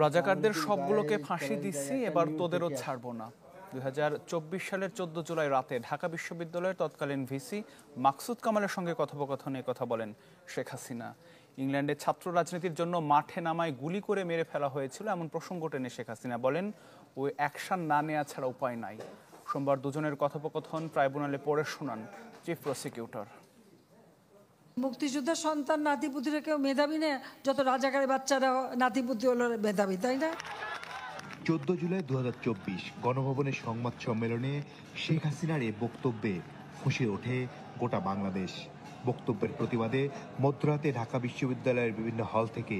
রাজাকারদের সবগুলোকে ফাঁসি দিচ্ছি, এবার তোদেরও ছাড়বো না। 2024 সালের 14 জুলাই রাতে ঢাকা বিশ্ববিদ্যালয়ের তৎকালীন ভিসি মাকসুদ কামালের সঙ্গে কথোপকথনে কথা বলেন শেখ হাসিনা। ইংল্যান্ডে ছাত্র রাজনীতির জন্য মাঠে নামায় গুলি করে মেরে ফেলা হয়েছিল এমন প্রসঙ্গ টেনে শেখ হাসিনা বলেন, ওই অ্যাকশন না নেওয়া ছাড়া উপায় নাই। সোমবার দুজনের কথোপকথন ট্রাইব্যুনালে পড়ে শোনান চিফ প্রসিকিউটর। মুক্তিযোদ্ধার সন্তান নাতিপুতিরা কেউ মেধাবী না, যত রাজাকারের বাচ্চারা নাতিপুতি হলো মেধাবী, তাই না? 14 জুলাই 2024 গণভবনের সংবাদ সম্মেলনে শেখ হাসিনার এ বক্তব্যে ফুঁসে ওঠে গোটা বাংলাদেশ। বক্তব্যের প্রতিবাদে মধ্যরাতে ঢাকা বিশ্ববিদ্যালয়ের বিভিন্ন হল থেকে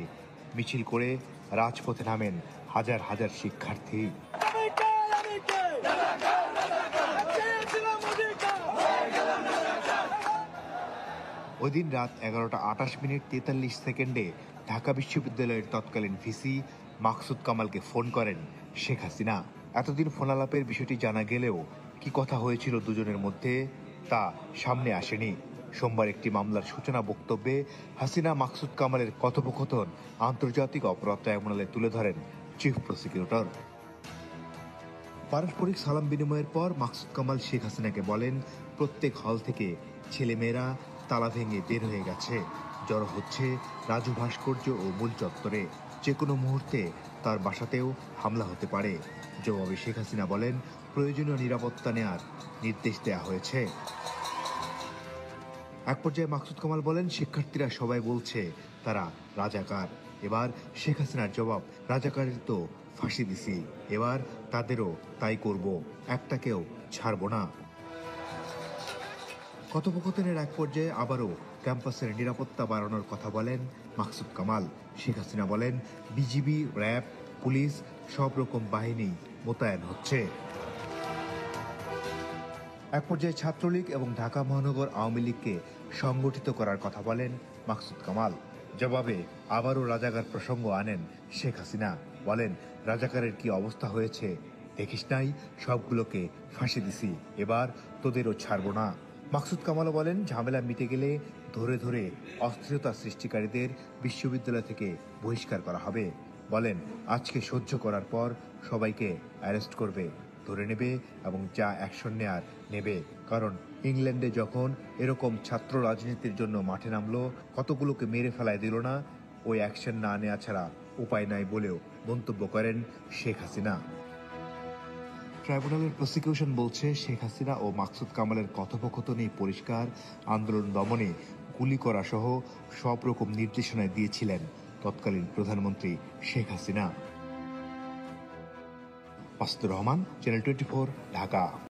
মিছিল করে রাজপথে নামেন হাজার হাজার শিক্ষার্থী। ওই দিন রাত 11টা 28 মিনিট 43 সেকেন্ডে ঢাকা বিশ্ববিদ্যালয়ের তৎকালীন ভিসি মাকসুদ কামালকে ফোন করেন শেখ হাসিনা। এতদিন ফোনালাপের বিষয়টি জানা গেলেও কি কথা হয়েছিল দুজনের মধ্যে তা সামনে আসেনি। সোমবার একটি মামলার সূচনা বক্তব্যে হাসিনা মাকসুদ কামালের কথোপকথন আন্তর্জাতিক অপরাধ ট্রাইব্যুনালে তুলে ধরেন চিফ প্রসিকিউটর। পারস্পরিক সালাম বিনিময়ের পর মাকসুদ কামাল শেখ হাসিনাকে বলেন, প্রত্যেক হল থেকে ছেলেমেয়েরা তালা ভেঙে বের হয়ে গেছে, জড়ো হচ্ছে রাজু ভাস্কর্য ও মূল চত্বরে, যে কোনো মুহূর্তে তার বাসাতেও হামলা হতে পারে। জবাবে শেখ হাসিনা বলেন, প্রয়োজনীয় নিরাপত্তা নেওয়ার নির্দেশ দেওয়া হয়েছে। এক পর্যায়ে মাকসুদ কামাল বলেন, শিক্ষার্থীরা সবাই বলছে তারা রাজাকার। এবার শেখ হাসিনার জবাব, রাজাকারের তো ফাঁসি দিছি, এবার তাদেরও তাই করব, একটাকেও ছাড়ব না। কথোপকথনের এক পর্যায়ে আবারও ক্যাম্পাসের নিরাপত্তা বাড়ানোর কথা বলেন মাকসুদ কামাল। শেখ হাসিনা বলেন, বিজিবি, র্যাব, পুলিশ সব রকম বাহিনী মোতায়েন হচ্ছে। এক পর্যায়ে ছাত্রলীগ এবং ঢাকা মহানগর আওয়ামী লীগকে সংগঠিত করার কথা বলেন মাকসুদ কামাল। জবাবে আবারও রাজাকার প্রসঙ্গ আনেন শেখ হাসিনা, বলেন, রাজাকারের কি অবস্থা হয়েছে দেখিস নাই, সবগুলোকে ফাঁসি দিছি, এবার তোদেরও ছাড়বো না। মাকসুদ কামালও বলেন, ঝামেলা মিটে গেলে ধরে ধরে অস্থিরতা সৃষ্টিকারীদের বিশ্ববিদ্যালয় থেকে বহিষ্কার করা হবে। বলেন, আজকে সহ্য করার পর সবাইকে অ্যারেস্ট করবে, ধরে নেবে এবং যা অ্যাকশন নেয়ার নেবে। কারণ ইংল্যান্ডে যখন এরকম ছাত্র রাজনীতির জন্য মাঠে নামলো, কতগুলোকে মেরে ফেলায় দিল না, ওই অ্যাকশন না নেওয়া ছাড়া উপায় নাই বলেও মন্তব্য করেন শেখ হাসিনা। ট্রাইব্যুনালের প্রসিকিউশন বলছে, শেখ হাসিনা ও মাকসুদ কামালের কথোপকথনেই পরিষ্কার আন্দোলন দমনে গুলি করা সহ সব রকম নির্দেশনা দিয়েছিলেন তৎকালীন প্রধানমন্ত্রী শেখ হাসিনা। মাসুদুর রহমান, চ্যানেল 24, ঢাকা।